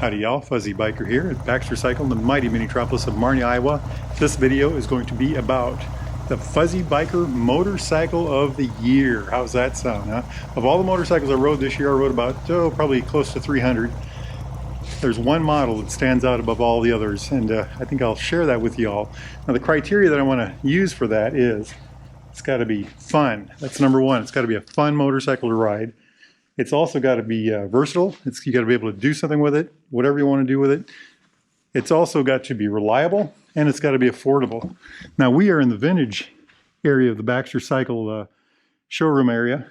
Howdy y'all, Fuzzy Biker here at Baxter Cycle in the mighty mini-tropolis of Marnia, Iowa. This video is going to be about the Fuzzy Biker Motorcycle of the Year. How's that sound, huh? Of all the motorcycles I rode this year, I rode about, probably close to 300. There's one model that stands out above all the others, and I think I'll share that with y'all. Now the criteria that I want to use for that is, it's got to be fun. That's number one. It's got to be a fun motorcycle to ride. It's also got to be versatile. You got to be able to do something with it, whatever you want to do with it. It's also got to be reliable, and it's got to be affordable. Now we are in the vintage area of the Baxter Cycle showroom area,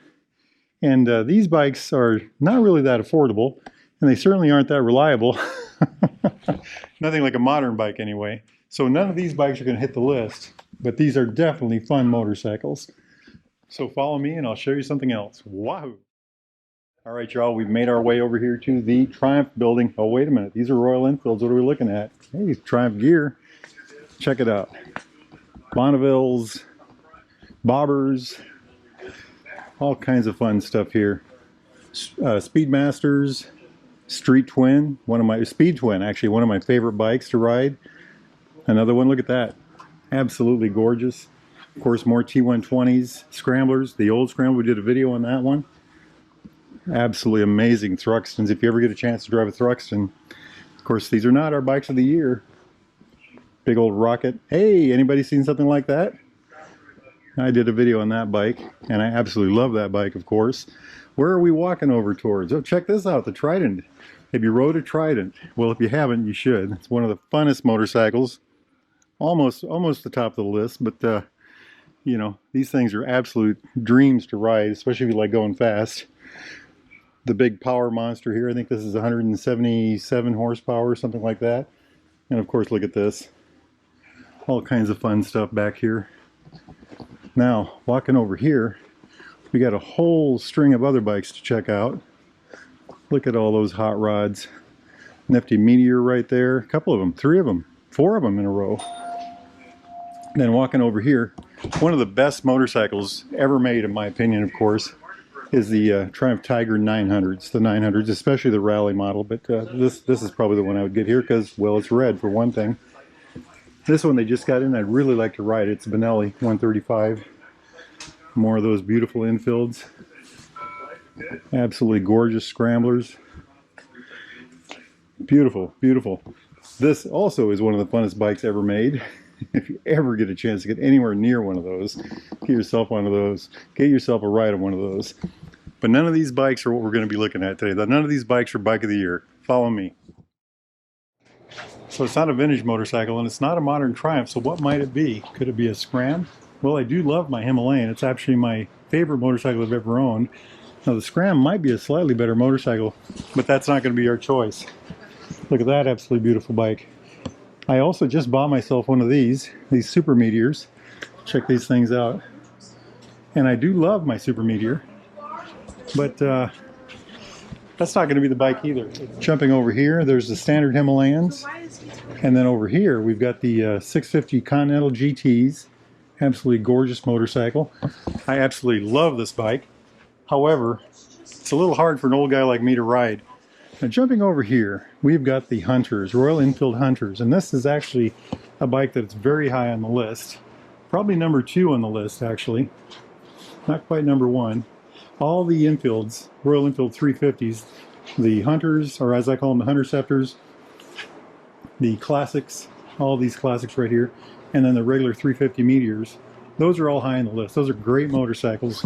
and these bikes are not really that affordable, and they certainly aren't that reliable. Nothing like a modern bike anyway. So none of these bikes are going to hit the list, but these are definitely fun motorcycles. So follow me and I'll show you something else. Wahoo! All right, y'all, we've made our way over here to the Triumph building. Oh, wait a minute. These are Royal Enfields. What are we looking at? Hey, Triumph gear. Check it out. Bonnevilles, bobbers, all kinds of fun stuff here. Speedmasters, Street Twin, Speed Twin, actually, one of my favorite bikes to ride. Another one, look at that. Absolutely gorgeous. Of course, more T120s, Scramblers, the old Scrambler. We did a video on that one. Absolutely amazing Thruxtons. If you ever get a chance to drive a Thruxton. Of course, these are not our bikes of the year. Big old rocket. Hey, anybody seen something like that? I did a video on that bike, and I absolutely love that bike, of course. Where are we walking over towards? Oh, check this out, the Trident. Have you rode a Trident? Well, if you haven't, you should. It's one of the funnest motorcycles. Almost the top of the list, but you know, these things are absolute dreams to ride, especially if you like going fast. The big power monster here, I think this is 177 horsepower, something like that. And of course, look at this. All kinds of fun stuff back here. Now, walking over here, we got a whole string of other bikes to check out. Look at all those hot rods. Nifty Meteor right there. A couple of them, 3 of them, 4 of them in a row. Then walking over here, one of the best motorcycles ever made, in my opinion, of course, is the Triumph Tiger 900s, the 900s, especially the rally model, but this is probably the one I would get here because, well, it's red for one thing. This one they just got in, I'd really like to ride. It's Benelli 135. More of those beautiful infields. Absolutely gorgeous Scramblers. Beautiful, beautiful. This also is one of the funnest bikes ever made. If you ever get a chance to get anywhere near one of those, get yourself one of those. Get yourself a ride on one of those. But none of these bikes are what we're going to be looking at today. None of these bikes are Bike of the Year. Follow me. So it's not a vintage motorcycle, and it's not a modern Triumph, so what might it be? Could it be a Scram? Well, I do love my Himalayan. It's actually my favorite motorcycle I've ever owned. Now, the Scram might be a slightly better motorcycle, but that's not going to be our choice. Look at that absolutely beautiful bike. I also just bought myself one of these Super Meteors. Check these things out. And I do love my Super Meteor, but that's not going to be the bike either. Jumping over here, there's the standard Himalayans. And then over here, we've got the 650 Continental GTs. Absolutely gorgeous motorcycle. I absolutely love this bike. However, it's a little hard for an old guy like me to ride. Now jumping over here, we've got the Hunters, Royal Enfield Hunters, and this is actually a bike that's very high on the list. Probably number 2 on the list, actually. Not quite number 1. All the Enfields, Royal Enfield 350s, the Hunters, or as I call them, the Hunterceptors, the Classics, all these Classics right here, and then the regular 350 Meteors. Those are all high on the list. Those are great motorcycles.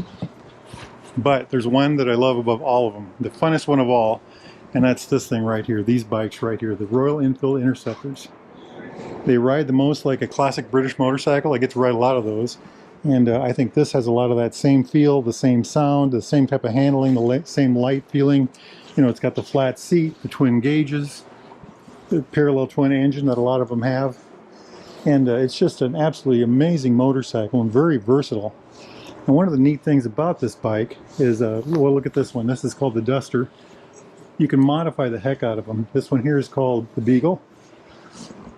But there's one that I love above all of them, the funnest one of all. And that's this thing right here, these bikes right here, the Royal Enfield Interceptors. They ride the most like a classic British motorcycle. I get to ride a lot of those. And I think this has a lot of that same feel, the same sound, the same type of handling, the same light feeling. You know, it's got the flat seat, the twin gauges, the parallel twin engine that a lot of them have. And it's just an absolutely amazing motorcycle and very versatile. And one of the neat things about this bike is, well, look at this one. This is called the Duster. You can modify the heck out of them. This one here is called the Beagle.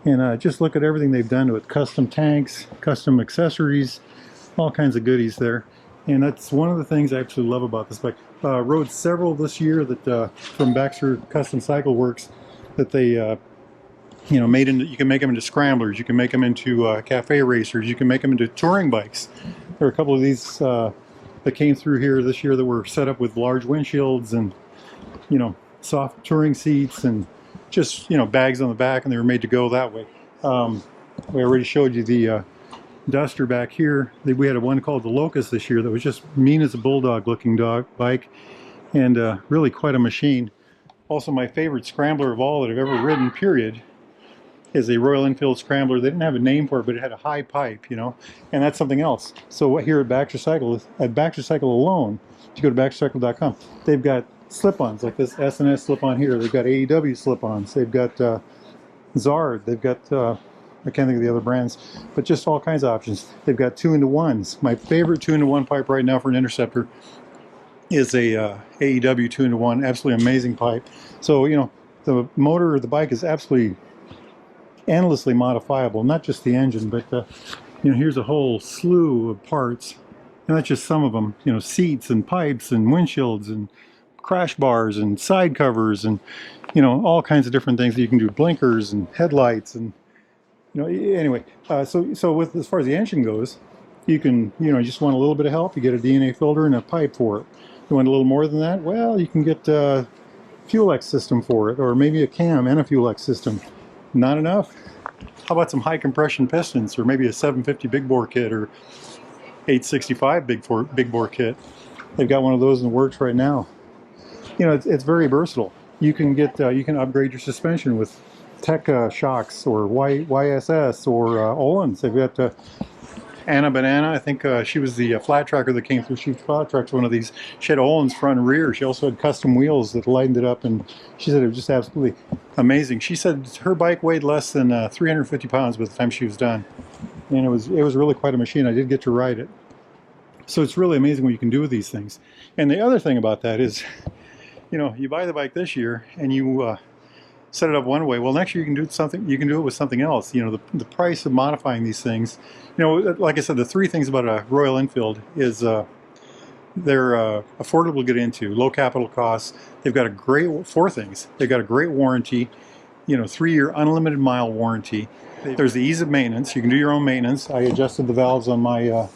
And just look at everything they've done to it. Custom tanks, custom accessories, all kinds of goodies there. And that's one of the things I actually love about this bike. Rode several this year that from Baxter Custom Cycle Works that they you know, made into, you can make them into scramblers, you can make them into cafe racers, you can make them into touring bikes. There are a couple of these that came through here this year that were set up with large windshields and, you know, soft touring seats and just, you know, bags on the back, and they were made to go that way. We already showed you the Duster back here. We had one called the Locust this year that was just mean as a bulldog looking bike, and really quite a machine. Also, my favorite scrambler of all that I've ever ridden, period, is a Royal Enfield Scrambler. They didn't have a name for it, but it had a high pipe, you know, and that's something else. So here at Baxter Cycle alone, if you go to baxtercycle.com, they've got slip-ons like this S&S slip-on here. They've got AEW slip-ons. They've got Zard. They've got I can't think of the other brands, but just all kinds of options. They've got 2-in-1s. My favorite 2-in-1 pipe right now for an Interceptor is a AEW 2-in-1. Absolutely amazing pipe. So, you know, the motor of the bike is absolutely endlessly modifiable, not just the engine, but you know, here's a whole slew of parts, and that's just some of them. You know, seats and pipes and windshields and crash bars and side covers and, you know, all kinds of different things that you can do, blinkers and headlights, and, you know, anyway, so with, as far as the engine goes, you can, you know, you just want a little bit of help, you get a DNA filter and a pipe for it. You want a little more than that, well, you can get a Fuel X system for it, or maybe a cam and a Fuel X system. Not enough? How about some high compression pistons, or maybe a 750 big bore kit, or 865 big bore kit? They've got one of those in the works right now. You know, it's very versatile. You can get you can upgrade your suspension with Tech shocks, or YSS, or Öhlins. They've got Anna Banana. I think she was the flat tracker that came through. She flat tracked one of these. She had Öhlins front and rear. She also had custom wheels that lightened it up, and she said it was just absolutely amazing. She said her bike weighed less than 350 pounds by the time she was done, and it was really quite a machine. I did get to ride it, so it's really amazing what you can do with these things. And the other thing about that is, you know, you buy the bike this year and you set it up one way. Well, next year you can do something. You can do it with something else. You know, the price of modifying these things. You know, like I said, the three things about a Royal Enfield is they're affordable to get into, low capital costs. They've got four things. They've got a great warranty. You know, 3-year unlimited mile warranty. There's the ease of maintenance. You can do your own maintenance. I adjusted the valves on my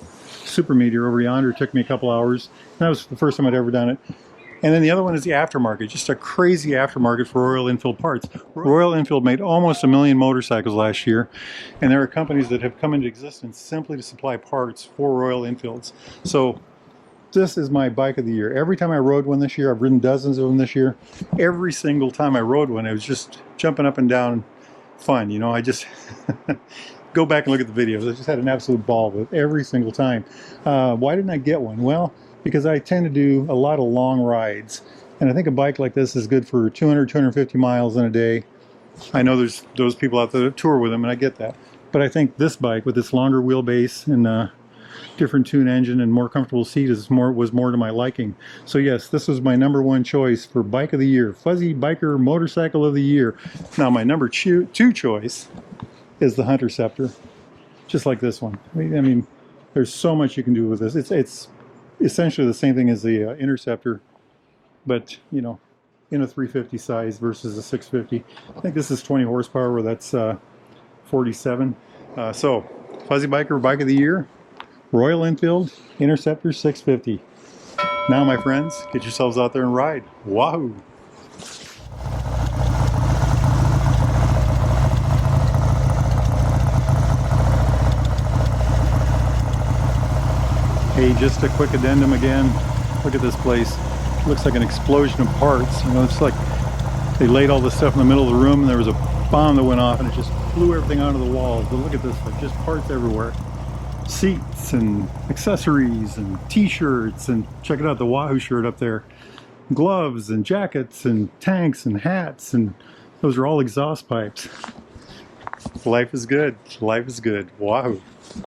super meter over yonder. It took me a couple hours. That was the first time I'd ever done it. And then the other one is the aftermarket, just a crazy aftermarket for Royal Enfield parts. Royal Enfield made almost 1 million motorcycles last year, and there are companies that have come into existence simply to supply parts for Royal Enfields. So this is my bike of the year. Every time I rode one this year, I've ridden dozens of them this year, every single time I rode one, it was just jumping up and down fun. You know, I just go back and look at the videos. I just had an absolute ball with every single time. Why didn't I get one? Well, because I tend to do a lot of long rides, and I think a bike like this is good for 200, 250 miles in a day. I know there's those people out there that tour with them, and I get that. But I think this bike with its longer wheelbase and different tune engine and more comfortable seat was more to my liking. So yes, this was my #1 choice for bike of the year, fuzzy biker motorcycle of the year. Now my number 2 choice is the Hunterceptor, just like this one. I mean, there's so much you can do with this. It's essentially the same thing as the Interceptor, but, you know, in a 350 size versus a 650. I think this is 20 horsepower, where that's 47. So, fuzzy biker bike of the year, Royal Enfield Interceptor 650. Now, my friends, get yourselves out there and ride. Wahoo! Hey, just a quick addendum again. Look at this place. It looks like an explosion of parts. You know, it's like they laid all this stuff in the middle of the room, and there was a bomb that went off, and it just blew everything onto the walls. But look at this, like, just parts everywhere. Seats and accessories and t-shirts, and check it out, the Wahoo shirt up there. Gloves and jackets and tanks and hats, and those are all exhaust pipes. Life is good. Life is good. Wahoo.